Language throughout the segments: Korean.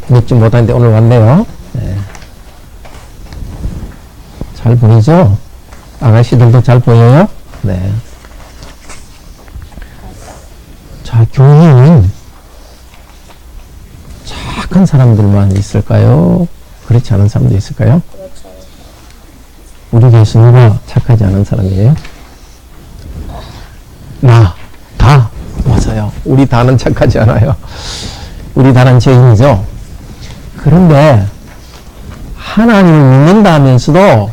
믿지 못하는데 오늘 왔네요. 네. 잘 보이죠? 아가씨들도 잘 보여요? 네. 자, 교회는 착한 사람들만 있을까요? 그렇지 않은 사람도 있을까요? 우리 교회에서 누가 착하지 않은 사람이에요? 다. 맞아요. 우리 다는 착하지 않아요. 우리 다는 죄인이죠. 그런데 하나님을 믿는다 하면서도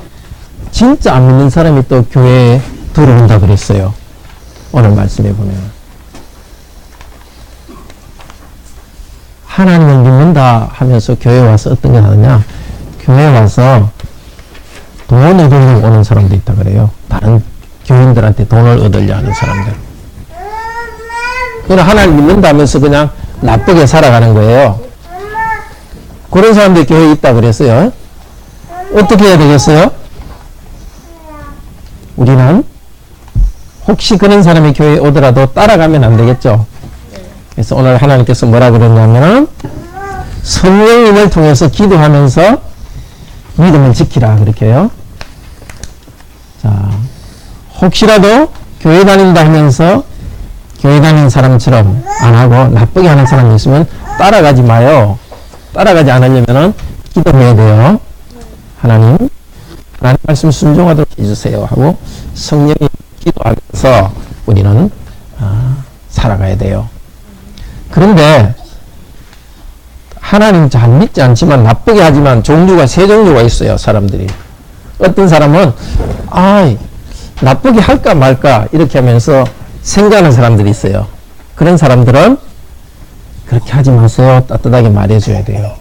진짜 안 믿는 사람이 또 교회에 들어온다 그랬어요. 오늘 말씀해 보면. 하나님을 믿는다 하면서 교회에 와서 어떤 게 하느냐? 교회에 와서 돈 얻으려고 오는 사람도 있다 그래요. 다른 교인들한테 돈을 얻으려 하는 사람들. 그냥 하나님 믿는다 하면서 그냥 나쁘게 살아가는 거예요. 그런 사람들이 교회에 있다 그랬어요. 어떻게 해야 되겠어요? 우리는 혹시 그런 사람이 교회에 오더라도 따라가면 안 되겠죠. 그래서 오늘 하나님께서 뭐라 그랬냐면 성령님을 통해서 기도하면서 믿음을 지키라 그렇게 해요. 자, 혹시라도 교회 다닌다 하면서 교회 다니는 사람처럼 안 하고 나쁘게 하는 사람이 있으면 따라가지 마요. 따라가지 않으려면 기도해야 돼요. 하나님 말씀 순종하도록 해주세요 하고 성령이 기도하면서 우리는 살아가야 돼요. 그런데 하나님 잘 믿지 않지만 나쁘게 하지만 종류가 세 종류가 있어요. 사람들이. 어떤 사람은 나쁘게 할까 말까 이렇게 하면서 생각하는 사람들이 있어요. 그런 사람들은 그렇게 하지 마세요. 따뜻하게 말해줘야 돼요.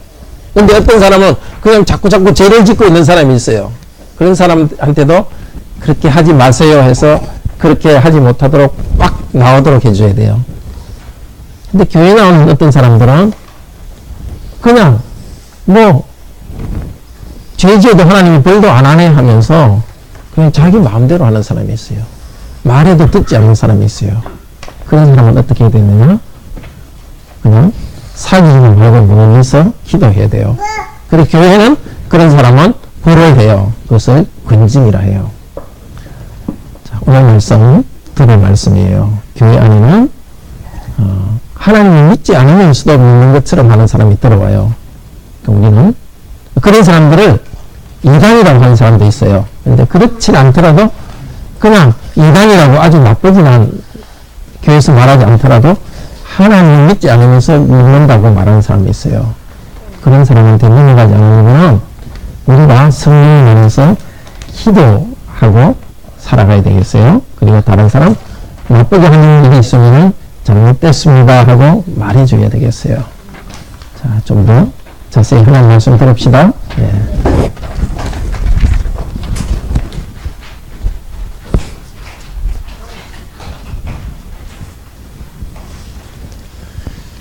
근데 어떤 사람은 그냥 자꾸 죄를 짓고 있는 사람이 있어요. 그런 사람한테도 그렇게 하지 마세요 해서 그렇게 하지 못하도록 막 나오도록 해줘야 돼요. 근데 교회 나오는 어떤 사람들은 그냥 죄 지어도 하나님이 벌도 안 하네 하면서 그냥 자기 마음대로 하는 사람이 있어요. 말해도 듣지 않는 사람이 있어요. 그런 사람은 어떻게 해야 되느냐? 그냥 사귀지 말고 눈에서 기도해야 돼요. 그리고 교회는 그런 사람은 벌을 해요. 그것을 권징이라 해요. 자, 오늘 말씀은 들을 말씀이에요. 교회 안에는 하나님을 믿지 않으면서도 믿는 것처럼 하는 사람이 들어와요. 그러니까 우리는 그런 사람들을 이단이라고 하는 사람도 있어요. 그런데 그렇지 않더라도 그냥 이단이라고 아주 나쁘지만 교회에서 말하지 않더라도 하나님을 믿지 않으면서 믿는다고 말하는 사람이 있어요. 그런 사람한테 넘어가지 않으면 우리가 성령 안에서 기도하고 살아가야 되겠어요. 그리고 다른 사람 나쁘게 하는 일이 있으면 잘못됐습니다 하고 말해줘야 되겠어요. 자, 좀 더 자세히 하나님 말씀 들읍시다. 예.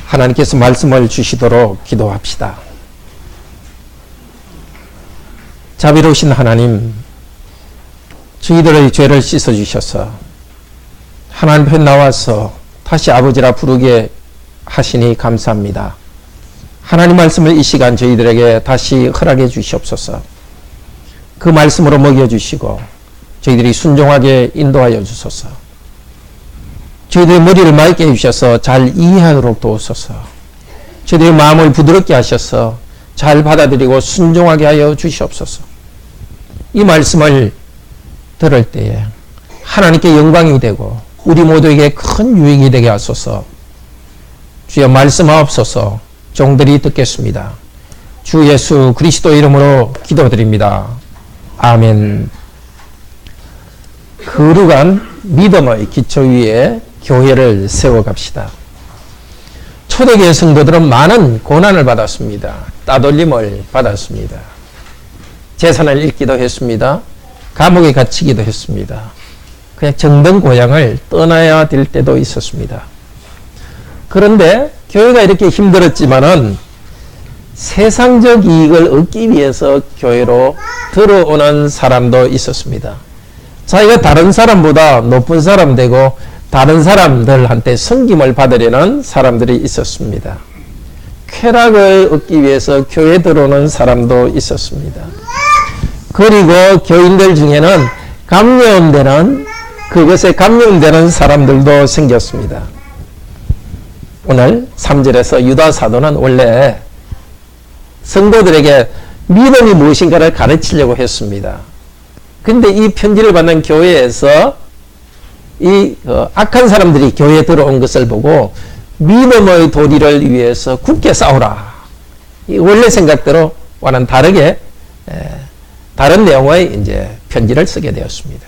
하나님께서 말씀을 주시도록 기도합시다. 자비로우신 하나님, 저희들의 죄를 씻어주셔서 하나님 앞에 나와서 다시 아버지라 부르게 하시니 감사합니다. 하나님 말씀을 이 시간 저희들에게 다시 허락해 주시옵소서. 그 말씀으로 먹여주시고 저희들이 순종하게 인도하여 주소서. 저희들의 머리를 맑게 해주셔서 잘 이해하도록 도우소서. 저희들의 마음을 부드럽게 하셔서 잘 받아들이고 순종하게 하여 주시옵소서. 이 말씀을 들을 때에 하나님께 영광이 되고 우리 모두에게 큰 유익이 되게 하소서. 주여 말씀하옵소서. 종들이 듣겠습니다. 주 예수 그리스도 이름으로 기도드립니다. 아멘. 거룩한 믿음의 기초 위에 교회를 세워갑시다. 초대교회 성도들은 많은 고난을 받았습니다. 따돌림을 받았습니다. 재산을 잃기도 했습니다. 감옥에 갇히기도 했습니다. 그냥 정든 고향을 떠나야 될 때도 있었습니다. 그런데 교회가 이렇게 힘들었지만은 세상적 이익을 얻기 위해서 교회로 들어오는 사람도 있었습니다. 자기가 다른 사람보다 높은 사람 되고 다른 사람들한테 섬김을 받으려는 사람들이 있었습니다. 쾌락을 얻기 위해서 교회에 들어오는 사람도 있었습니다. 그리고 교인들 중에는 그것에 감명되는 사람들도 생겼습니다. 오늘 3절에서 유다 사도는 원래 성도들에게 믿음이 무엇인가를 가르치려고 했습니다. 근데 이 편지를 받는 교회에서 이 악한 사람들이 교회에 들어온 것을 보고 믿음의 도리를 위해서 굳게 싸우라. 이 원래 생각대로와는 다르게 다른 내용의 이제 편지를 쓰게 되었습니다.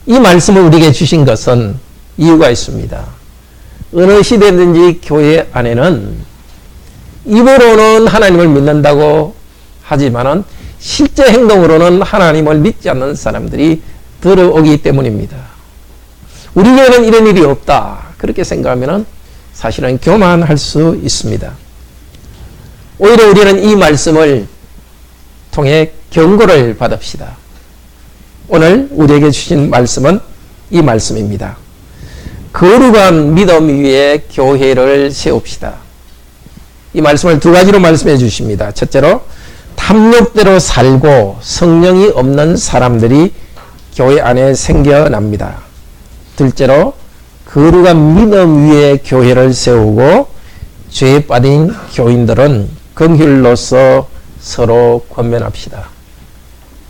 이 말씀을 우리에게 주신 것은 이유가 있습니다. 어느 시대든지 교회 안에는 입으로는 하나님을 믿는다고 하지만은 실제 행동으로는 하나님을 믿지 않는 사람들이 들어오기 때문입니다. 우리 교회는 이런 일이 없다. 그렇게 생각하면 사실은 교만할 수 있습니다. 오히려 우리는 이 말씀을 통해 경고를 받읍시다. 오늘 우리에게 주신 말씀은 이 말씀입니다. 거룩한 믿음 위에 교회를 세웁시다. 이 말씀을 두 가지로 말씀해 주십니다. 첫째로 탐욕대로 살고 성령이 없는 사람들이 교회 안에 생겨납니다. 둘째로 거룩한 믿음 위에 교회를 세우고 죄에 빠진 교인들은 긍휼로서 서로 권면합시다.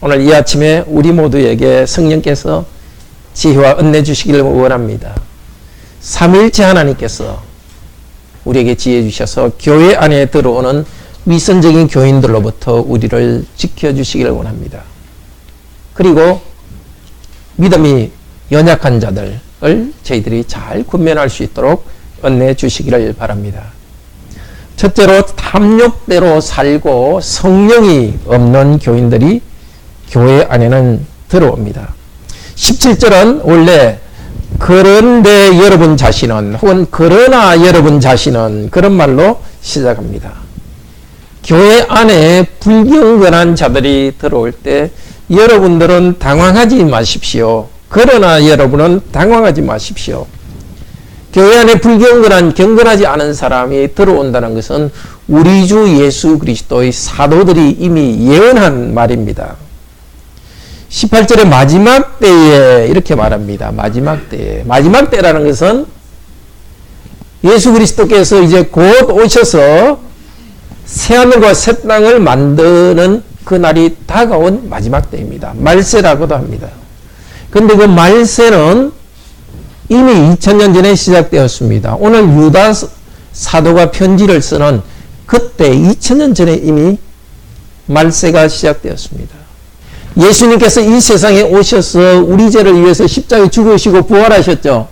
오늘 이 아침에 우리 모두에게 성령께서 지혜와 은혜 주시기를 원합니다. 삼위일체 하나님께서 우리에게 지혜 주셔서 교회 안에 들어오는 위선적인 교인들로부터 우리를 지켜주시기를 원합니다. 그리고 믿음이 연약한 자들을 저희들이 잘 군면할 수 있도록 은혜 주시기를 바랍니다. 첫째로 탐욕대로 살고 성령이 없는 교인들이 교회 안에는 들어옵니다. 17절은 원래 그런데 여러분 자신은 혹은 그러나 여러분 자신은 그런 말로 시작합니다. 교회 안에 불경건한 자들이 들어올 때 여러분들은 당황하지 마십시오. 그러나 여러분은 당황하지 마십시오. 교회 안에 불경건한 경건하지 않은 사람이 들어온다는 것은 우리 주 예수 그리스도의 사도들이 이미 예언한 말입니다. 18절에 마지막 때에 이렇게 말합니다. 마지막 때에. 마지막 때라는 것은 예수 그리스도께서 이제 곧 오셔서 새하늘과 새 땅을 만드는 그날이 다가온 마지막 때입니다. 말세라고도 합니다. 그런데 그 말세는 이미 2000년 전에 시작되었습니다. 오늘 유다 사도가 편지를 쓰는 그때 2000년 전에 이미 말세가 시작되었습니다. 예수님께서 이 세상에 오셔서 우리 죄를 위해서 십자가에 죽으시고 부활하셨죠.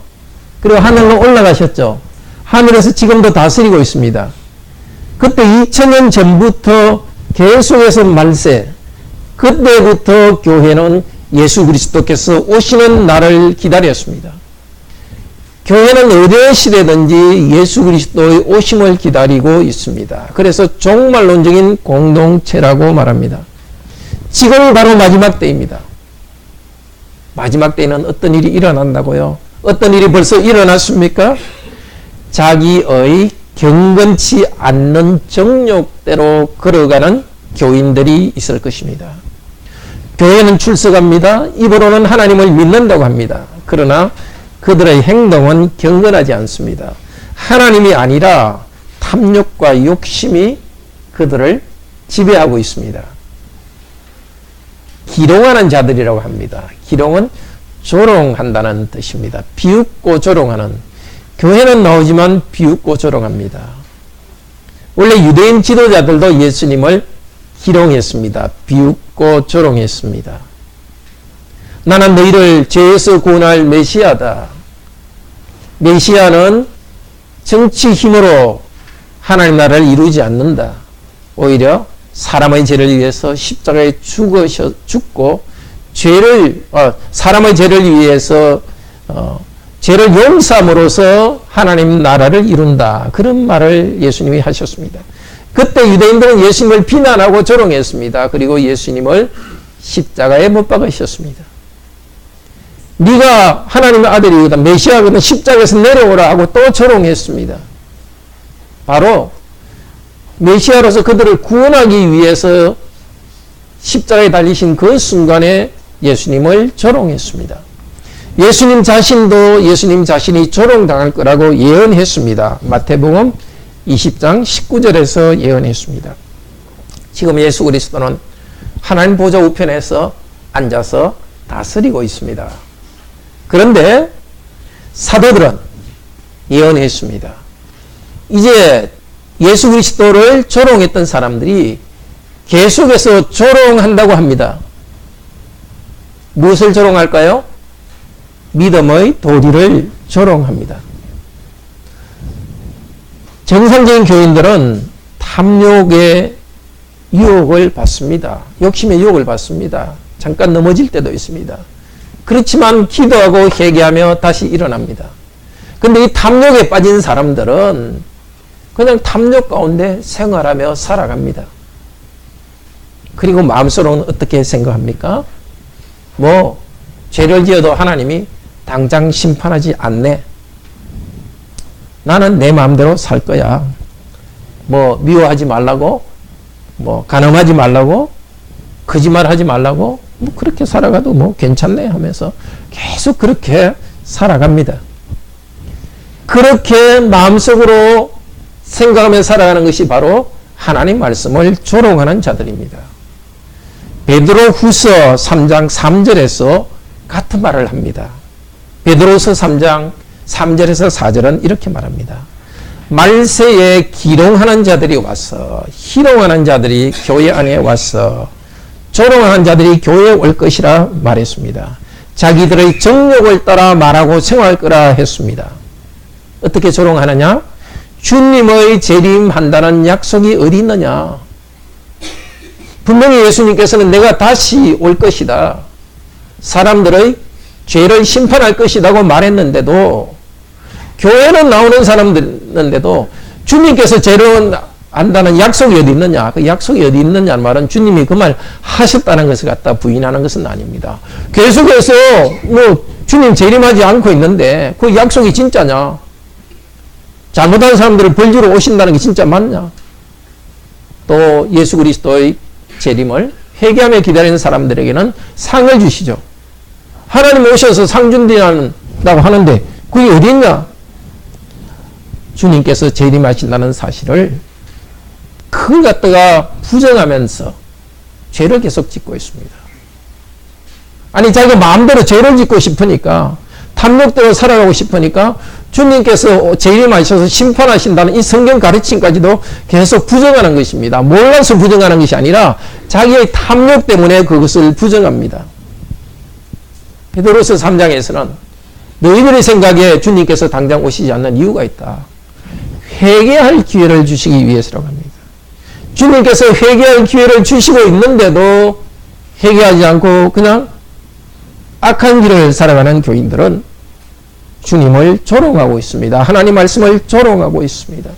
그리고 하늘로 올라가셨죠. 하늘에서 지금도 다스리고 있습니다. 그때 2000년 전부터 계속해서 말세, 그때부터 교회는 예수 그리스도께서 오시는 날을 기다렸습니다. 교회는 어느 시대든지 예수 그리스도의 오심을 기다리고 있습니다. 그래서 종말론적인 공동체라고 말합니다. 지금은 바로 마지막 때입니다. 마지막 때에는 어떤 일이 일어난다고요? 어떤 일이 벌써 일어났습니까? 자기의 경건치 않는 정욕대로 걸어가는 교인들이 있을 것입니다. 교회는 출석합니다. 입으로는 하나님을 믿는다고 합니다. 그러나 그들의 행동은 경건하지 않습니다. 하나님이 아니라 탐욕과 욕심이 그들을 지배하고 있습니다. 기롱하는 자들이라고 합니다. 기롱은 조롱한다는 뜻입니다. 비웃고 조롱하는. 교회는 나오지만 비웃고 조롱합니다. 원래 유대인 지도자들도 예수님을 기롱했습니다. 비웃고 조롱했습니다. 나는 너희를 죄에서 구원할 메시아다. 메시아는 정치 힘으로 하나님 나라를 이루지 않는다. 오히려 사람의 죄를 위해서 십자가에 죽고 사람의 죄를 위해서 죄를 용서함으로써 하나님 나라를 이룬다. 그런 말을 예수님이 하셨습니다. 그때 유대인들은 예수님을 비난하고 조롱했습니다. 그리고 예수님을 십자가에 못 박으셨습니다. 네가 하나님의 아들이거든, 메시아거든, 십자가에서 내려오라 하고 또 조롱했습니다. 바로 메시아로서 그들을 구원하기 위해서 십자가에 달리신 그 순간에 예수님을 조롱했습니다. 예수님 자신도 예수님 자신이 조롱당할 거라고 예언했습니다. 마태복음 20장 19절에서 예언했습니다. 지금 예수 그리스도는 하나님 보좌 우편에서 앉아서 다스리고 있습니다. 그런데 사도들은 예언했습니다. 이제 예수 그리스도를 조롱했던 사람들이 계속해서 조롱한다고 합니다. 무엇을 조롱할까요? 믿음의 도리를 조롱합니다. 정상적인 교인들은 탐욕의 유혹을 받습니다. 욕심의 유혹을 받습니다. 잠깐 넘어질 때도 있습니다. 그렇지만 기도하고 회개하며 다시 일어납니다. 근데 이 탐욕에 빠진 사람들은 그냥 탐욕 가운데 생활하며 살아갑니다. 그리고 마음속으로는 어떻게 생각합니까? 뭐 죄를 지어도 하나님이 당장 심판하지 않네. 나는 내 마음대로 살 거야. 뭐 미워하지 말라고, 뭐 간음하지 말라고, 거짓말하지 말라고, 뭐 그렇게 살아가도 뭐 괜찮네 하면서 계속 그렇게 살아갑니다. 그렇게 마음속으로 생각하며 살아가는 것이 바로 하나님 말씀을 조롱하는 자들입니다. 베드로후서 3장 3절에서 같은 말을 합니다. 베드로후서 3장 3절에서 4절은 이렇게 말합니다. 말세에 기롱하는 자들이 와서 희롱하는 자들이 교회 안에 와서 조롱하는 자들이 교회에 올 것이라 말했습니다. 자기들의 정욕을 따라 말하고 생활할 거라 했습니다. 어떻게 조롱하느냐? 주님의 재림한다는 약속이 어디 있느냐? 분명히 예수님께서는 내가 다시 올 것이다. 사람들의 죄를 심판할 것이라고 말했는데도 교회는 나오는 사람들인데도 주님께서 죄를 안다는 약속이 어디 있느냐? 그 약속이 어디 있느냐는 말은 주님이 그 말 하셨다는 것을 갖다 부인하는 것은 아닙니다. 계속해서 뭐 주님 재림하지 않고 있는데 그 약속이 진짜냐? 잘못한 사람들을 벌주러 오신다는 게 진짜 맞냐? 또 예수 그리스도의 재림을 회개하며 기다리는 사람들에게는 상을 주시죠. 하나님 오셔서 상 준다고 하는데 그게 어디 있냐? 주님께서 재림하신다는 사실을 그걸 갖다가 부정하면서 죄를 계속 짓고 있습니다. 아니 자기가 마음대로 죄를 짓고 싶으니까 탐욕대로 살아가고 싶으니까 주님께서 재림하셔서 심판하신다는 이 성경 가르침까지도 계속 부정하는 것입니다. 몰라서 부정하는 것이 아니라 자기의 탐욕 때문에 그것을 부정합니다. 베드로서 3장에서는 너희들의 생각에 주님께서 당장 오시지 않는 이유가 있다. 회개할 기회를 주시기 위해서라고 합니다. 주님께서 회개할 기회를 주시고 있는데도 회개하지 않고 그냥 악한 길을 살아가는 교인들은 주님을 조롱하고 있습니다. 하나님 말씀을 조롱하고 있습니다.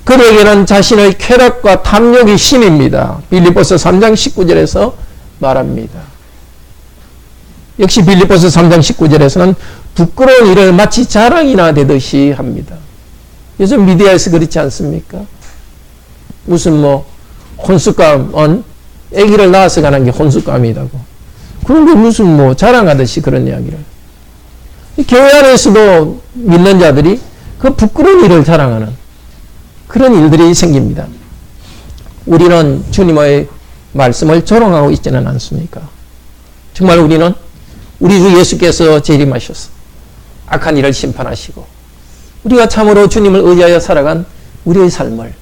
그들에게는 자신의 쾌락과 탐욕이 심입니다. 빌립보서 3장 19절에서 말합니다. 역시 빌립보서 3장 19절에서는 부끄러운 일을 마치 자랑이나 되듯이 합니다. 요즘 미디어에서 그렇지 않습니까? 무슨 뭐 혼수감은 아기를 낳아서 가는 게 혼수감이라고. 그런 게 무슨 뭐 자랑하듯이 그런 이야기를. 교회 안에서도 믿는 자들이 그 부끄러운 일을 자랑하는 그런 일들이 생깁니다. 우리는 주님의 말씀을 조롱하고 있지는 않습니까? 정말 우리는 우리 주 예수께서 재림하셔서 악한 일을 심판하시고 우리가 참으로 주님을 의지하여 살아간 우리의 삶을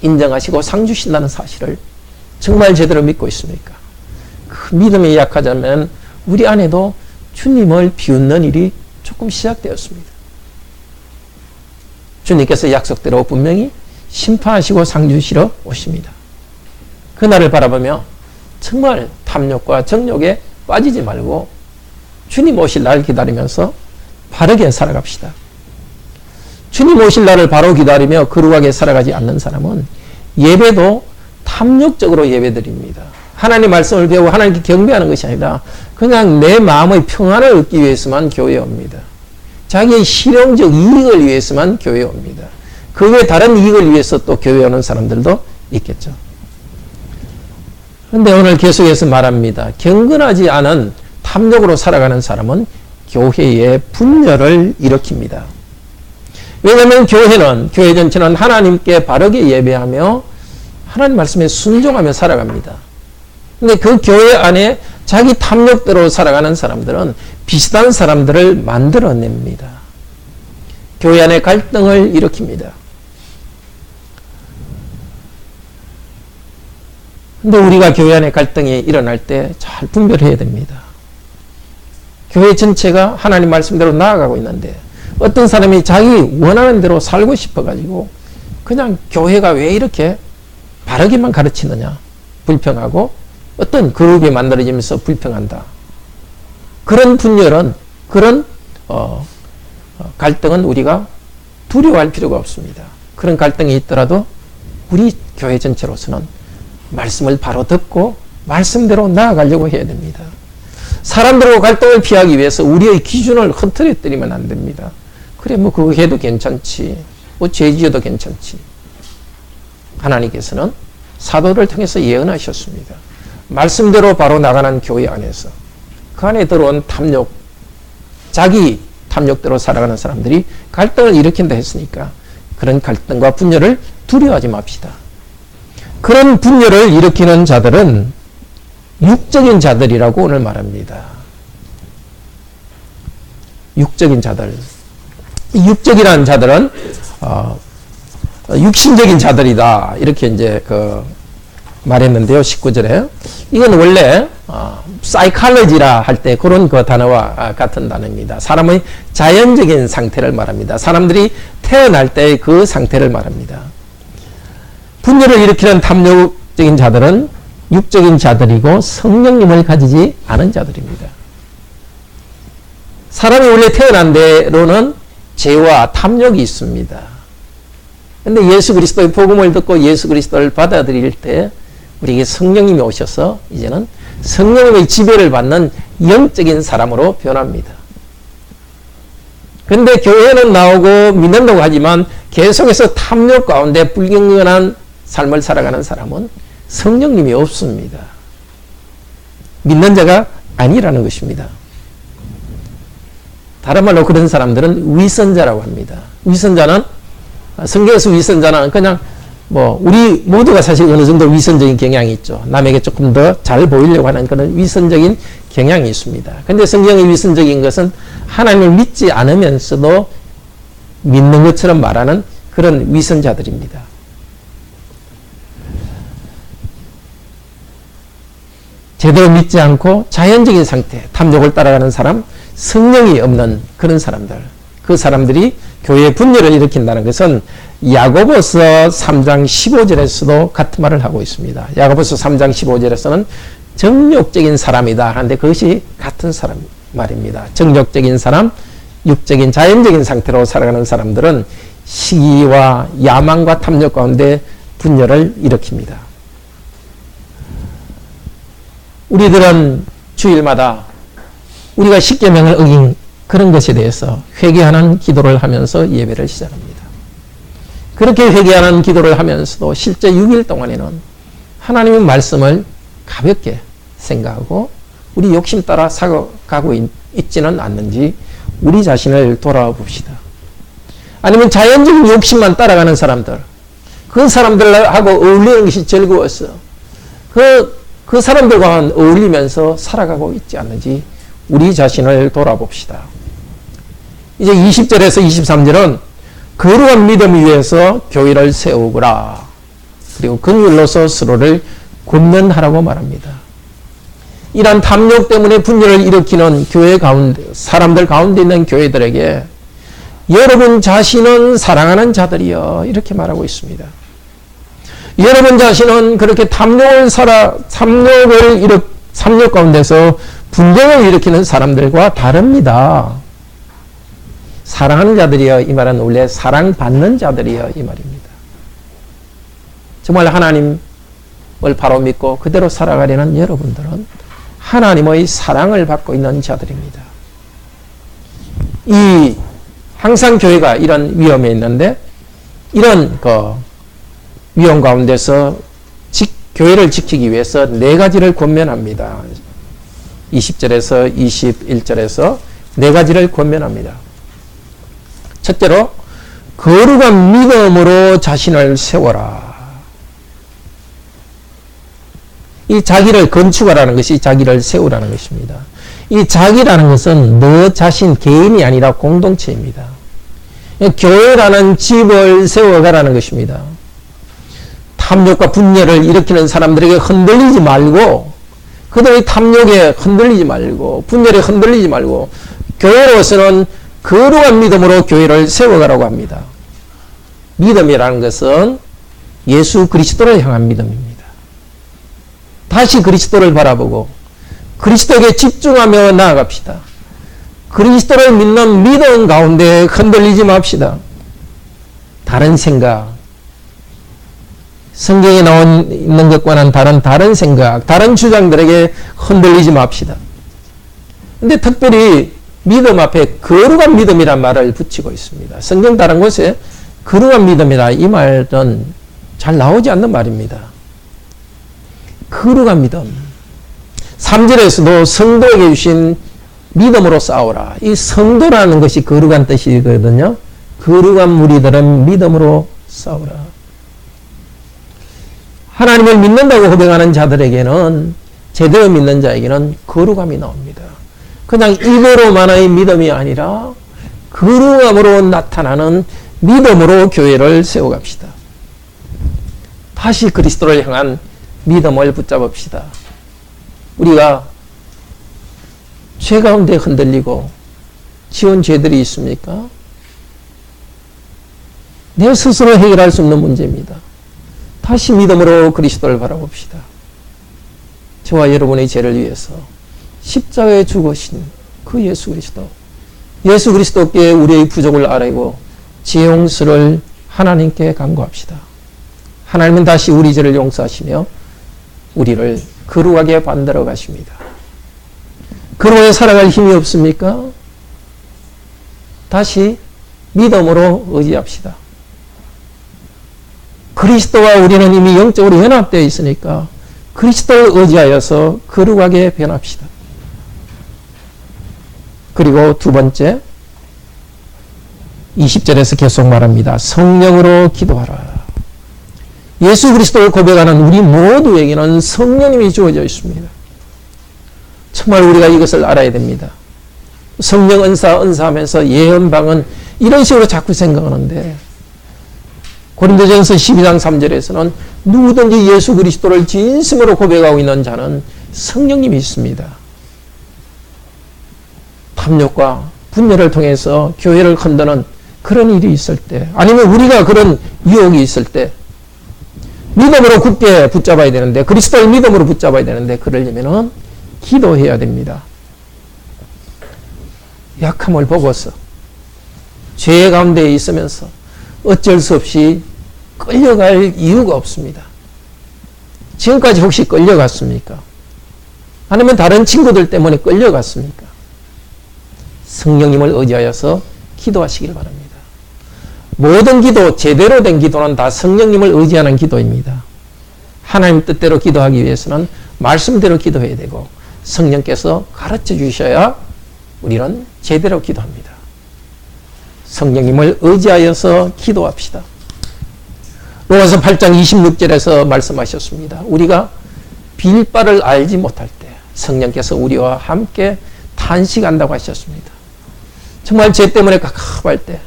인정하시고 상 주신다는 사실을 정말 제대로 믿고 있습니까? 그 믿음이 약하자면 우리 안에도 주님을 비웃는 일이 조금 시작되었습니다. 주님께서 약속대로 분명히 심판하시고 상 주시러 오십니다. 그날을 바라보며 정말 탐욕과 정욕에 빠지지 말고 주님 오실 날 기다리면서 바르게 살아갑시다. 주님 오실 날을 바로 기다리며 거룩하게 살아가지 않는 사람은 예배도 탐욕적으로 예배드립니다. 하나님 말씀을 배우고 하나님께 경배하는 것이 아니라 그냥 내 마음의 평안을 얻기 위해서만 교회에 옵니다. 자기의 실용적 이익을 위해서만 교회에 옵니다. 그 그 외에 다른 이익을 위해서 또 교회에 오는 사람들도 있겠죠. 그런데 오늘 계속해서 말합니다. 경건하지 않은 탐욕으로 살아가는 사람은 교회의 분열을 일으킵니다. 왜냐하면 교회 전체는 하나님께 바르게 예배하며 하나님 말씀에 순종하며 살아갑니다. 근데 그 교회 안에 자기 탐욕대로 살아가는 사람들은 비슷한 사람들을 만들어냅니다. 교회 안에 갈등을 일으킵니다. 근데 우리가 교회 안에 갈등이 일어날 때 잘 분별해야 됩니다. 교회 전체가 하나님 말씀대로 나아가고 있는데 어떤 사람이 자기 원하는 대로 살고 싶어가지고 그냥 교회가 왜 이렇게 바르게만 가르치느냐 불평하고 어떤 그룹이 만들어지면서 불평한다. 그런 분열은 그런 갈등은 우리가 두려워할 필요가 없습니다. 그런 갈등이 있더라도 우리 교회 전체로서는 말씀을 바로 듣고 말씀대로 나아가려고 해야 됩니다. 사람들하고 갈등을 피하기 위해서 우리의 기준을 흐트러뜨리면 안 됩니다. 그래 뭐 그거 해도 괜찮지. 뭐 죄 지어도 괜찮지. 하나님께서는 사도를 통해서 예언하셨습니다. 말씀대로 바로 나가는 교회 안에서 그 안에 들어온 탐욕, 자기 탐욕대로 살아가는 사람들이 갈등을 일으킨다 했으니까 그런 갈등과 분열을 두려워하지 맙시다. 그런 분열을 일으키는 자들은 육적인 자들이라고 오늘 말합니다. 육적인 자들. 이 육적이라는 자들은 육신적인 자들이다. 이렇게 이제 말했는데요. 19절에. 이건 원래 사이칼러지라 할 때 그런 그 단어와 같은 단어입니다. 사람의 자연적인 상태를 말합니다. 사람들이 태어날 때의 그 상태를 말합니다. 분열을 일으키는 탐욕적인 자들은 육적인 자들이고 성령님을 가지지 않은 자들입니다. 사람이 원래 태어난 대로는 죄와 탐욕이 있습니다. 그런데 예수 그리스도의 복음을 듣고 예수 그리스도를 받아들일 때 우리에게 성령님이 오셔서 이제는 성령님의 지배를 받는 영적인 사람으로 변합니다. 그런데 교회는 나오고 믿는다고 하지만 계속해서 탐욕 가운데 불경건한 삶을 살아가는 사람은 성령님이 없습니다. 믿는 자가 아니라는 것입니다. 다른 말로 그런 사람들은 위선자라고 합니다. 위선자는 성경에서 위선자는 그냥 우리 모두가 사실 어느 정도 위선적인 경향이 있죠. 남에게 조금 더 잘 보이려고 하는 그런 위선적인 경향이 있습니다. 그런데 성경의 위선적인 것은 하나님을 믿지 않으면서도 믿는 것처럼 말하는 그런 위선자들입니다. 제대로 믿지 않고 자연적인 상태, 탐욕을 따라가는 사람, 성령이 없는 그런 사람들, 그 사람들이 교회의 분열을 일으킨다는 것은 야고보서 3장 15절에서도 같은 말을 하고 있습니다. 야고보서 3장 15절에서는 정욕적인 사람이다 하는데 그것이 같은 사람 말입니다. 정욕적인 사람, 육적인 자연적인 상태로 살아가는 사람들은 시기와 야망과 탐욕 가운데 분열을 일으킵니다. 우리들은 주일마다 우리가 십계명을 어긴 그런 것에 대해서 회개하는 기도를 하면서 예배를 시작합니다. 그렇게 회개하는 기도를 하면서도 실제 6일 동안에는 하나님의 말씀을 가볍게 생각하고 우리 욕심 따라 살아가고 있지는 않는지 우리 자신을 돌아봅시다. 아니면 자연적인 욕심만 따라가는 사람들, 그 사람들하고 어울리는 것이 즐거웠어. 그 사람들과 어울리면서 살아가고 있지 않는지 우리 자신을 돌아봅시다. 이제 20절에서 23절은 거룩한 믿음 위에서 교회를 세우거라. 그리고 긍휼로서 서로를 권면하라고 말합니다. 이러한 탐욕 때문에 분열을 일으키는 교회 가운데, 사람들 가운데 있는 교회들에게 여러분 자신은 사랑하는 자들이여 이렇게 말하고 있습니다. 여러분 자신은 그렇게 탐욕 가운데서 분쟁을 일으키는 사람들과 다릅니다. 사랑하는 자들이여 이 말은 원래 사랑받는 자들이여 이 말입니다. 정말 하나님을 바로 믿고 그대로 살아가려는 여러분들은 하나님의 사랑을 받고 있는 자들입니다. 항상 교회가 이런 위험에 있는데 이런 위험 가운데서 교회를 지키기 위해서 네 가지를 권면합니다. 20절에서 21절에서 네 가지를 권면합니다. 첫째로 거룩한 믿음으로 자신을 세워라. 이 자기를 건축하라는 것이 자기를 세우라는 것입니다. 이 자기라는 것은 너 자신 개인이 아니라 공동체입니다. 교회라는 집을 세워가라는 것입니다. 탐욕과 분열을 일으키는 사람들에게 흔들리지 말고, 그들의 탐욕에 흔들리지 말고, 분열에 흔들리지 말고, 교회로서는 거룩한 믿음으로 교회를 세워가라고 합니다. 믿음이라는 것은 예수 그리스도를 향한 믿음입니다. 다시 그리스도를 바라보고 그리스도에게 집중하며 나아갑시다. 그리스도를 믿는 믿음 가운데 흔들리지 맙시다. 다른 생각, 성경에 나와 있는 것과는 다른 생각, 다른 주장들에게 흔들리지 맙시다. 근데 특별히 믿음 앞에 거룩한 믿음이란 말을 붙이고 있습니다. 성경 다른 곳에 거룩한 믿음이다 이 말은 잘 나오지 않는 말입니다. 거룩한 믿음. 3절에서도 성도에게 주신 믿음으로 싸우라. 이 성도라는 것이 거룩한 뜻이거든요. 거룩한 무리들은 믿음으로 싸우라. 하나님을 믿는다고 고백하는 자들에게는, 제대로 믿는 자에게는 거룩함이 나옵니다. 그냥 입으로만의 믿음이 아니라 거룩함으로 나타나는 믿음으로 교회를 세워갑시다. 다시 그리스도를 향한 믿음을 붙잡읍시다. 우리가 죄 가운데 흔들리고 지은 죄들이 있습니까? 내 스스로 해결할 수 없는 문제입니다. 다시 믿음으로 그리스도를 바라봅시다. 저와 여러분의 죄를 위해서 십자가에 죽으신 그 예수 그리스도, 예수 그리스도께 우리의 부족을 아뢰고 죄 용서를 하나님께 간구합시다. 하나님은 다시 우리 죄를 용서하시며 우리를 거룩하게 만들어 가십니다. 거룩하게 살아갈 힘이 없습니까? 다시 믿음으로 의지합시다. 그리스도와 우리는 이미 영적으로 연합되어 있으니까 그리스도를 의지하여서 거룩하게 변합시다. 그리고 두 번째, 20절에서 계속 말합니다. 성령으로 기도하라. 예수 그리스도를 고백하는 우리 모두에게는 성령님이 주어져 있습니다. 정말 우리가 이것을 알아야 됩니다. 성령 은사하면서 예언방언 이런 식으로 자꾸 생각하는데, 고린도전서 12장 3절에서는 누구든지 예수 그리스도를 진심으로 고백하고 있는 자는 성령님이 있습니다. 탐욕과 분열을 통해서 교회를 흔드는 그런 일이 있을 때, 아니면 우리가 그런 유혹이 있을 때 믿음으로 굳게 붙잡아야 되는데, 그리스도를 믿음으로 붙잡아야 되는데, 그러려면은 기도해야 됩니다. 약함을 보고서 죄 가운데 있으면서 어쩔 수 없이 끌려갈 이유가 없습니다. 지금까지 혹시 끌려갔습니까? 아니면 다른 친구들 때문에 끌려갔습니까? 성령님을 의지하여서 기도하시길 바랍니다. 모든 기도, 제대로 된 기도는 다 성령님을 의지하는 기도입니다. 하나님 뜻대로 기도하기 위해서는 말씀대로 기도해야 되고 성령께서 가르쳐 주셔야 우리는 제대로 기도합니다. 성령님을 의지하여서 기도합시다. 로마서 8장 26절에서 말씀하셨습니다. 우리가 빌 바를 알지 못할 때 성령께서 우리와 함께 탄식한다고 하셨습니다. 정말 죄 때문에 갑갑할 때,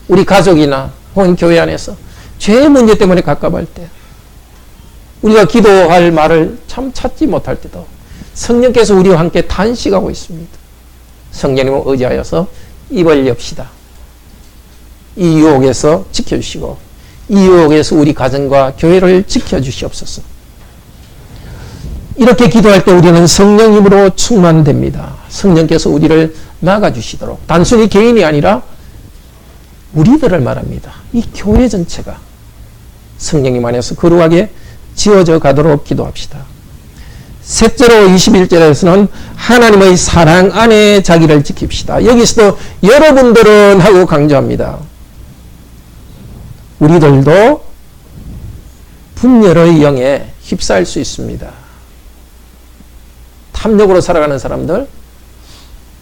우리 가족이나 혹은 교회 안에서 죄의 문제 때문에 갑갑할 때, 우리가 기도할 말을 참 찾지 못할 때도 성령께서 우리와 함께 탄식하고 있습니다. 성령님을 의지하여서 입을 엽시다. 이 유혹에서 지켜주시고 이 유혹에서 우리 가정과 교회를 지켜주시옵소서. 이렇게 기도할 때 우리는 성령님으로 충만됩니다. 성령께서 우리를 막아주시도록, 단순히 개인이 아니라 우리들을 말합니다. 이 교회 전체가 성령님 안에서 거룩하게 지어져 가도록 기도합시다. 셋째로 21절에서는 하나님의 사랑 안에 자기를 지킵시다. 여기서도 여러분들은 하고 강조합니다. 우리들도 분열의 영에 휩싸일 수 있습니다. 탐욕으로 살아가는 사람들,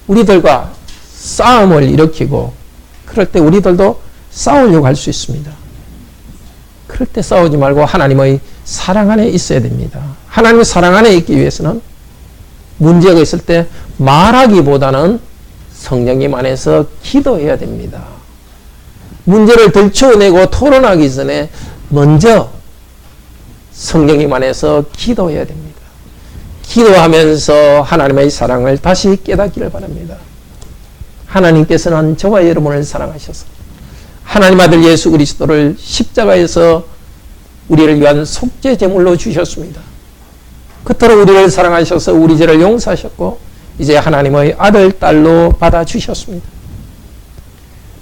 우리들과 싸움을 일으키고 그럴 때 우리들도 싸우려고 할 수 있습니다. 그럴 때 싸우지 말고 하나님의 사랑 안에 있어야 됩니다. 하나님의 사랑 안에 있기 위해서는 문제가 있을 때 말하기보다는 성령님 안에서 기도해야 됩니다. 문제를 들춰내고 토론하기 전에 먼저 성령님 안에서 기도해야 됩니다. 기도하면서 하나님의 사랑을 다시 깨닫기를 바랍니다. 하나님께서는 저와 여러분을 사랑하셔서 하나님 아들 예수 그리스도를 십자가에서 우리를 위한 속죄 제물로 주셨습니다. 그토록 우리를 사랑하셔서 우리 죄를 용서하셨고 이제 하나님의 아들, 딸로 받아주셨습니다.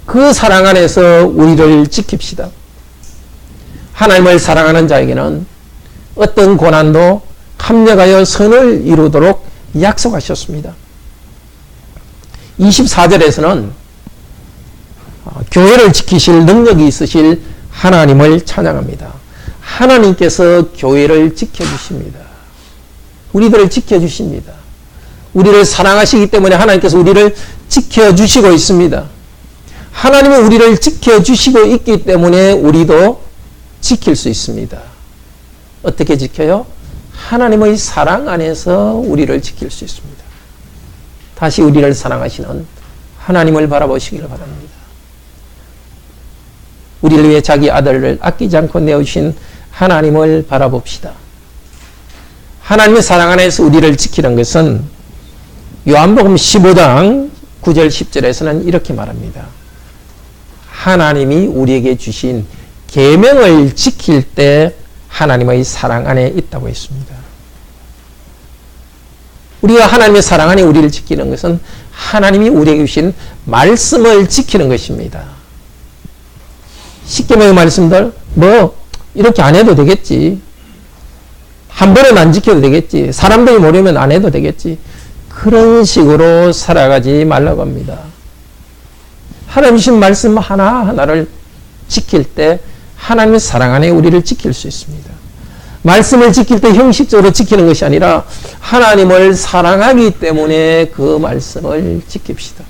그 사랑 안에서 우리를 지킵시다. 하나님을 사랑하는 자에게는 어떤 고난도 합력하여 선을 이루도록 약속하셨습니다. 24절에서는 교회를 지키실 능력이 있으실 하나님을 찬양합니다. 하나님께서 교회를 지켜주십니다. 우리들을 지켜주십니다. 우리를 사랑하시기 때문에 하나님께서 우리를 지켜주시고 있습니다. 하나님은 우리를 지켜주시고 있기 때문에 우리도 지킬 수 있습니다. 어떻게 지켜요? 하나님의 사랑 안에서 우리를 지킬 수 있습니다. 다시 우리를 사랑하시는 하나님을 바라보시기를 바랍니다. 우리를 위해 자기 아들을 아끼지 않고 내어주신 하나님을 바라봅시다. 하나님의 사랑 안에서 우리를 지키는 것은 요한복음 15장 9절 10절에서는 이렇게 말합니다. 하나님이 우리에게 주신 계명을 지킬 때 하나님의 사랑 안에 있다고 했습니다. 우리가 하나님의 사랑 안에 우리를 지키는 것은 하나님이 우리에게 주신 말씀을 지키는 것입니다. 십계명의 말씀들 이렇게 안 해도 되겠지. 한 번은 안 지켜도 되겠지. 사람들이 모르면 안 해도 되겠지. 그런 식으로 살아가지 말라고 합니다. 하나님 주신 말씀 하나하나를 지킬 때 하나님의 사랑 안에 우리를 지킬 수 있습니다. 말씀을 지킬 때 형식적으로 지키는 것이 아니라 하나님을 사랑하기 때문에 그 말씀을 지킵시다.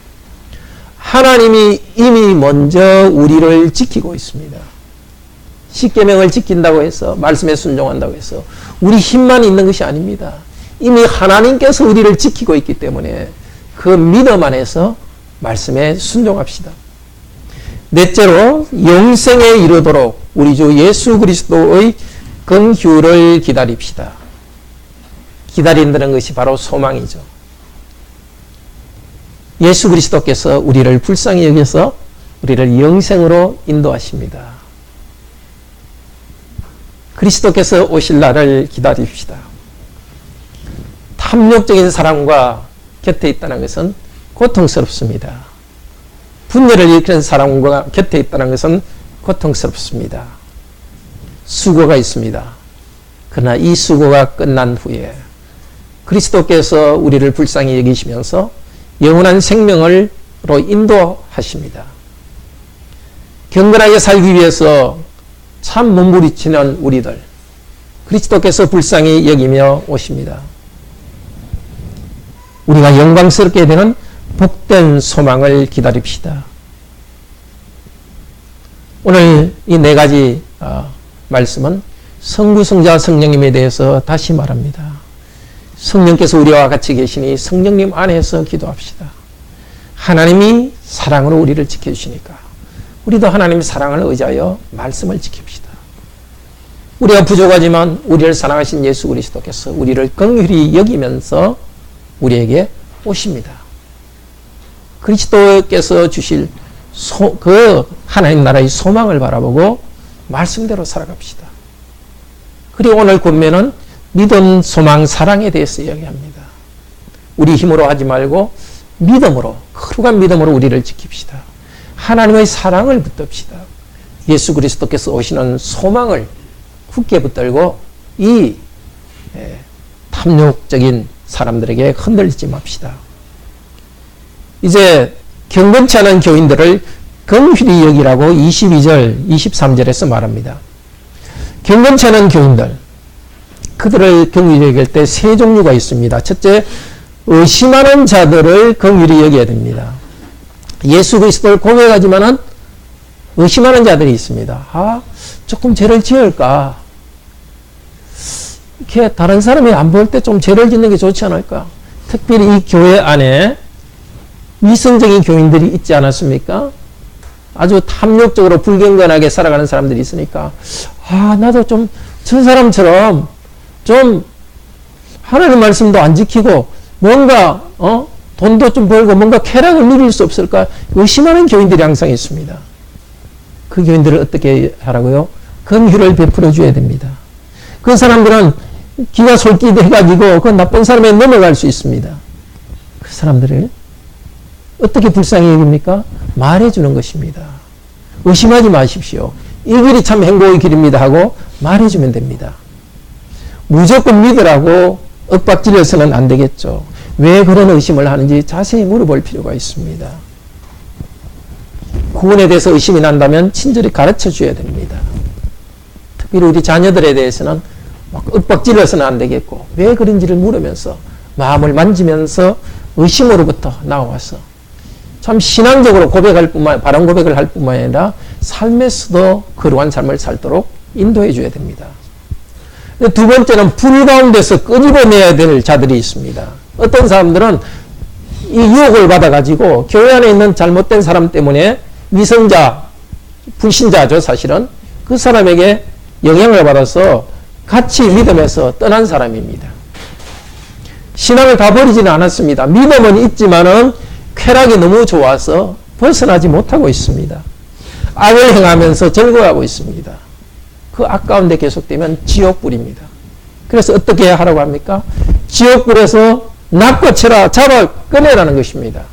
하나님이 이미 먼저 우리를 지키고 있습니다. 십계명을 지킨다고 해서 말씀에 순종한다고 해서 우리 힘만 있는 것이 아닙니다. 이미 하나님께서 우리를 지키고 있기 때문에 그 믿음 안에서 말씀에 순종합시다. 넷째로 영생에 이르도록 우리 주 예수 그리스도의 긍휼을 기다립시다. 기다린다는 것이 바로 소망이죠. 예수 그리스도께서 우리를 불쌍히 여겨서 우리를 영생으로 인도하십니다. 그리스도께서 오실 날을 기다립시다. 탐욕적인 사람과 곁에 있다는 것은 고통스럽습니다. 분열을 일으키는 사람과 곁에 있다는 것은 고통스럽습니다. 수고가 있습니다. 그러나 이 수고가 끝난 후에 그리스도께서 우리를 불쌍히 여기시면서 영원한 생명으로 인도하십니다. 경건하게 살기 위해서 참 몸부리치는 우리들 그리스도께서 불쌍히 여기며 오십니다. 우리가 영광스럽게 되는 복된 소망을 기다립시다. 오늘 이 네 가지 말씀은 성부, 성자, 성령님에 대해서 다시 말합니다. 성령께서 우리와 같이 계시니 성령님 안에서 기도합시다. 하나님이 사랑으로 우리를 지켜주시니까 우리도 하나님의 사랑을 의지하여 말씀을 지킵시다. 우리가 부족하지만 우리를 사랑하신 예수 그리스도께서 우리를 긍휼히 여기면서 우리에게 오십니다. 그리스도께서 주실 그 하나님 나라의 소망을 바라보고 말씀대로 살아갑시다. 그리고 오늘 권면은 믿음, 소망, 사랑에 대해서 이야기합니다. 우리 힘으로 하지 말고 믿음으로, 거룩한 믿음으로 우리를 지킵시다. 하나님의 사랑을 붙듭시다. 예수 그리스도께서 오시는 소망을 굳게 붙들고 이 탐욕적인 사람들에게 흔들리지 맙시다. 이제 경건치 않은 교인들을 긍휼히 여기라고 22절, 23절에서 말합니다. 경건치 않은 교인들, 그들을 긍휼히 여길 때 세 종류가 있습니다. 첫째, 의심하는 자들을 긍휼히 여겨야 됩니다. 예수 그리스도를 고백하지만은 의심하는 자들이 있습니다. 아, 조금 죄를 지을까? 이렇게 다른 사람이 안 볼 때 좀 죄를 짓는 게 좋지 않을까? 특별히 이 교회 안에 위선적인 교인들이 있지 않았습니까? 아주 탐욕적으로 불경건하게 살아가는 사람들이 있으니까, 아, 나도 좀 저 사람처럼 좀 하나님 말씀도 안 지키고 뭔가 돈도 좀 벌고 뭔가 쾌락을 누릴 수 없을까 의심하는 교인들이 항상 있습니다. 그 교인들을 어떻게 하라고요? 긍휼을 베풀어 줘야 됩니다. 그 사람들은 기가 솔깃해가지고 그 나쁜 사람에 넘어갈 수 있습니다. 그 사람들을 어떻게 불쌍히 여깁니까? 말해주는 것입니다. 의심하지 마십시오. 이 길이 참 행복의 길입니다 하고 말해주면 됩니다. 무조건 믿으라고 윽박질러서는 안 되겠죠. 왜 그런 의심을 하는지 자세히 물어볼 필요가 있습니다. 구원에 대해서 의심이 난다면 친절히 가르쳐 줘야 됩니다. 특별히 우리 자녀들에 대해서는 막 윽박질러서는 안 되겠고, 왜 그런지를 물으면서 마음을 만지면서 의심으로부터 나와서 참 신앙적으로 고백할 뿐만, 바른 고백을 할 뿐만 아니라 삶에서도 거룩한 삶을 살도록 인도해 줘야 됩니다. 두 번째는 불 가운데서 끄집어내야 될 자들이 있습니다. 어떤 사람들은 이 유혹을 받아가지고 교회 안에 있는 잘못된 사람 때문에 위선자, 불신자죠, 사실은. 그 사람에게 영향을 받아서 같이 믿음에서 떠난 사람입니다. 신앙을 다 버리지는 않았습니다. 믿음은 있지만은 쾌락이 너무 좋아서 벗어나지 못하고 있습니다. 악을 행하면서 즐거워하고 있습니다. 그 악 가운데 계속되면 지옥불입니다. 그래서 어떻게 하라고 합니까? 지옥불에서 낚아채라, 잡아 꺼내라는 것입니다.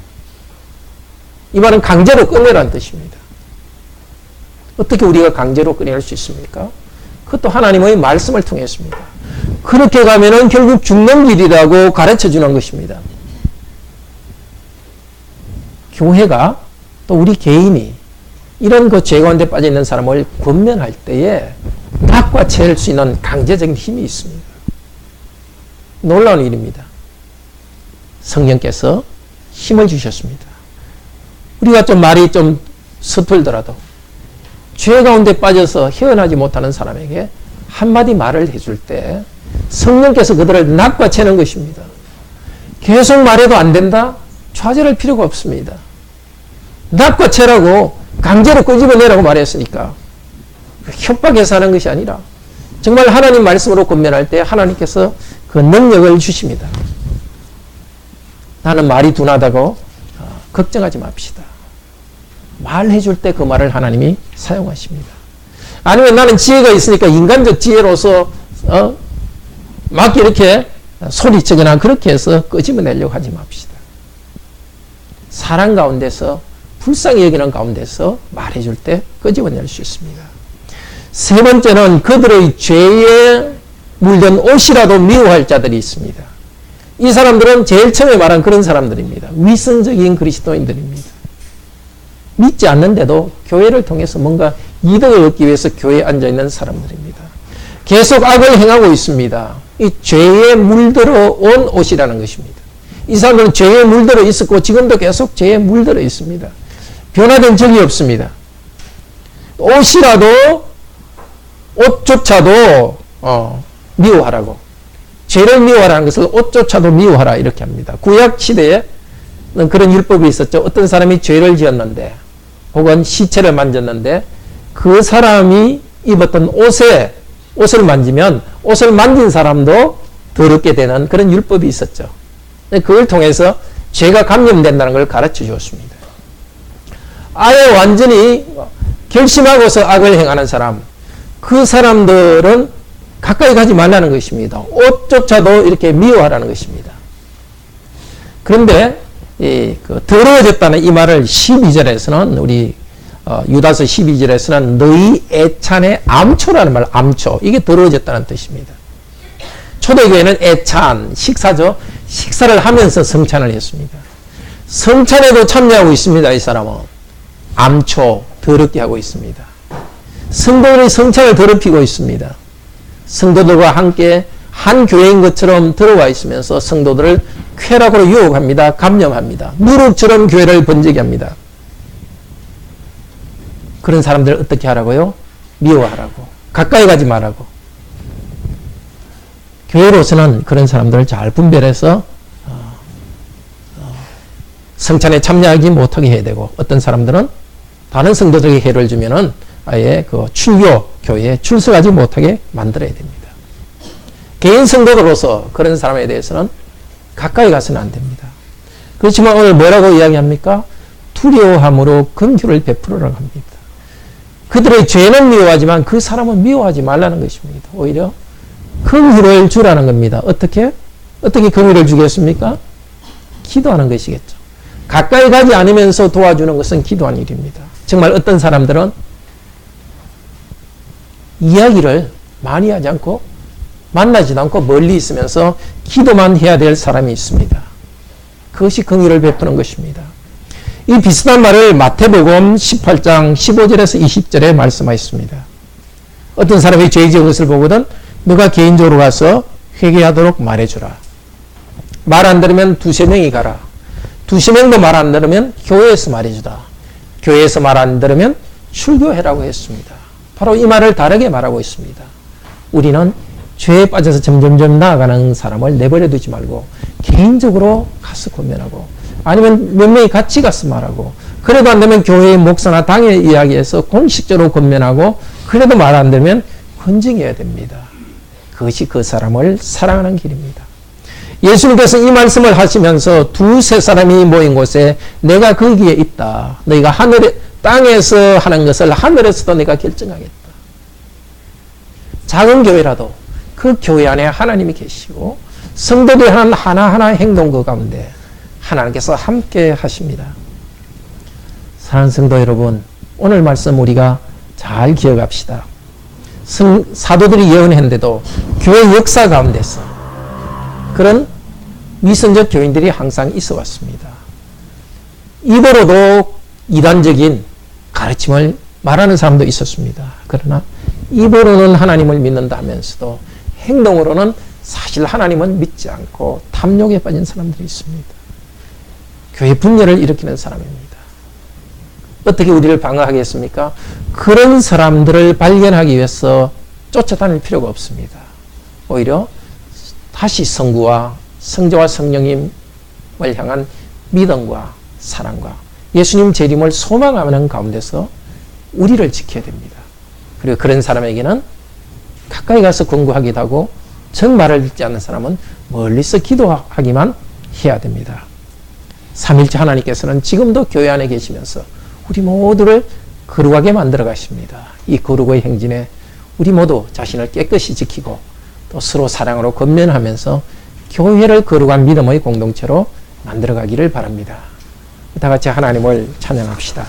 이 말은 강제로 꺼내라는 뜻입니다. 어떻게 우리가 강제로 꺼낼 수 있습니까? 그것도 하나님의 말씀을 통했습니다. 그렇게 가면은 결국 죽는 길이라고 가르쳐 주는 것입니다. 교회가 또 우리 개인이 이런 그 죄 가운데 빠져 있는 사람을 권면할 때에 낚아챌 수 있는 강제적인 힘이 있습니다. 놀라운 일입니다. 성령께서 힘을 주셨습니다. 우리가 좀 말이 좀 서툴더라도 죄 가운데 빠져서 헤어나지 못하는 사람에게 한마디 말을 해줄 때 성령께서 그들을 낚아채는 것입니다. 계속 말해도 안 된다? 좌절할 필요가 없습니다. 낚아채라고 강제로 끄집어내라고 말했으니까 협박해서 하는 것이 아니라 정말 하나님 말씀으로 권면할 때 하나님께서 그 능력을 주십니다. 나는 말이 둔하다고 걱정하지 맙시다. 말해줄 때 그 말을 하나님이 사용하십니다. 아니면 나는 지혜가 있으니까 인간적 지혜로서 막 이렇게 소리치거나 그렇게 해서 끄집어내려고 하지 맙시다. 사랑 가운데서 불쌍히 여기는 가운데서 말해줄 때 끄집어낼 수 있습니다. 세 번째는 그들의 죄에 물든 옷이라도 미워할 자들이 있습니다. 이 사람들은 제일 처음에 말한 그런 사람들입니다. 위선적인 그리스도인들입니다. 믿지 않는데도 교회를 통해서 뭔가 이득을 얻기 위해서 교회에 앉아있는 사람들입니다. 계속 악을 행하고 있습니다. 이 죄에 물들어 온 옷이라는 것입니다. 이 사람들은 죄에 물들어 있었고 지금도 계속 죄에 물들어 있습니다. 변화된 적이 없습니다. 옷이라도 옷조차도 미워하라고. 죄를 미워하라는 것을 옷조차도 미워하라 이렇게 합니다. 구약 시대에 그런 율법이 있었죠. 어떤 사람이 죄를 지었는데 혹은 시체를 만졌는데 그 사람이 입었던 옷을 만지면 옷을 만진 사람도 더럽게 되는 그런 율법이 있었죠. 그걸 통해서 죄가 감염된다는 걸 가르쳐 주었습니다. 아예 완전히 결심하고서 악을 행하는 사람, 그 사람들은 가까이 가지 말라는 것입니다. 옷조차도 이렇게 미워하라는 것입니다. 그런데 더러워졌다는 이 말을 12절에서는 우리 유다서 12절에서는 너희 애찬의 암초라는 말, 암초. 이게 더러워졌다는 뜻입니다. 초대교회는 애찬, 식사죠. 식사를 하면서 성찬을 했습니다. 성찬에도 참여하고 있습니다, 이 사람은. 암초, 더럽게 하고 있습니다. 성도들의 성찬을 더럽히고 있습니다. 성도들과 함께 한 교회인 것처럼 들어와 있으면서 성도들을 쾌락으로 유혹합니다. 감염합니다. 누룩처럼 교회를 번지게 합니다. 그런 사람들을 어떻게 하라고요? 미워하라고. 가까이 가지 말라고. 교회로서는 그런 사람들을 잘 분별해서 성찬에 참여하지 못하게 해야 되고, 어떤 사람들은 다른 성도들에게 해를 주면은 아예 그 출교 교회에 출석하지 못하게 만들어야 됩니다. 개인 성도로서 그런 사람에 대해서는 가까이 가서는 안 됩니다. 그렇지만 오늘 뭐라고 이야기합니까? 두려워함으로 긍휼을 베풀으라고 합니다. 그들의 죄는 미워하지만 그 사람은 미워하지 말라는 것입니다. 오히려 긍휼을 주라는 겁니다. 어떻게 긍휼을 주겠습니까? 기도하는 것이겠죠. 가까이 가지 않으면서 도와주는 것은 기도한 일입니다. 정말 어떤 사람들은 이야기를 많이 하지 않고 만나지도 않고 멀리 있으면서 기도만 해야 될 사람이 있습니다. 그것이 긍휼을 베푸는 것입니다. 이 비슷한 말을 마태복음 18장 15절에서 20절에 말씀하셨습니다. 어떤 사람이 죄 지은 것을 보거든 너가 개인적으로 가서 회개하도록 말해주라. 말 안 들으면 두세 명이 가라. 두세 명도 말 안 들으면 교회에서 말해주라. 교회에서 말 안 들으면 출교해라고 했습니다. 바로 이 말을 다르게 말하고 있습니다. 우리는 죄에 빠져서 점점점 나아가는 사람을 내버려 두지 말고 개인적으로 가서 권면하고, 아니면 몇 명이 같이 가서 말하고, 그래도 안 되면 교회의 목사나 당회 이야기해서 공식적으로 권면하고, 그래도 말 안 되면 헌증해야 됩니다. 그것이 그 사람을 사랑하는 길입니다. 예수님께서 이 말씀을 하시면서 두세 사람이 모인 곳에 내가 거기에 있다. 너희가 땅에서 하는 것을 하늘에서도 내가 결정하겠다. 작은 교회라도 그 교회 안에 하나님이 계시고 성도들이 하는 하나하나 행동 그 가운데 하나님께서 함께 하십니다. 사랑하는 성도 여러분, 오늘 말씀 우리가 잘 기억합시다. 사도들이 예언했는데도 교회 역사 가운데서 그런 위선적 교인들이 항상 있어 왔습니다. 입으로도 이단적인 가르침을 말하는 사람도 있었습니다. 그러나 입으로는 하나님을 믿는다 하면서도 행동으로는 사실 하나님은 믿지 않고 탐욕에 빠진 사람들이 있습니다. 교회 분열을 일으키는 사람입니다. 어떻게 우리를 방어하겠습니까? 그런 사람들을 발견하기 위해서 쫓아다닐 필요가 없습니다. 오히려 다시 성부와 성자와 성령님을 향한 믿음과 사랑과 예수님 재림을 소망하는 가운데서 우리를 지켜야 됩니다. 그리고 그런 사람에게는 가까이 가서 권고하기도 하고, 정말을 믿지 않는 사람은 멀리서 기도하기만 해야 됩니다. 삼일째 하나님께서는 지금도 교회 안에 계시면서 우리 모두를 거룩하게 만들어 가십니다. 이 거룩의 행진에 우리 모두 자신을 깨끗이 지키고 또 서로 사랑으로 권면하면서 교회를 거룩한 믿음의 공동체로 만들어 가기를 바랍니다. 다 같이 하나님을 찬양합시다.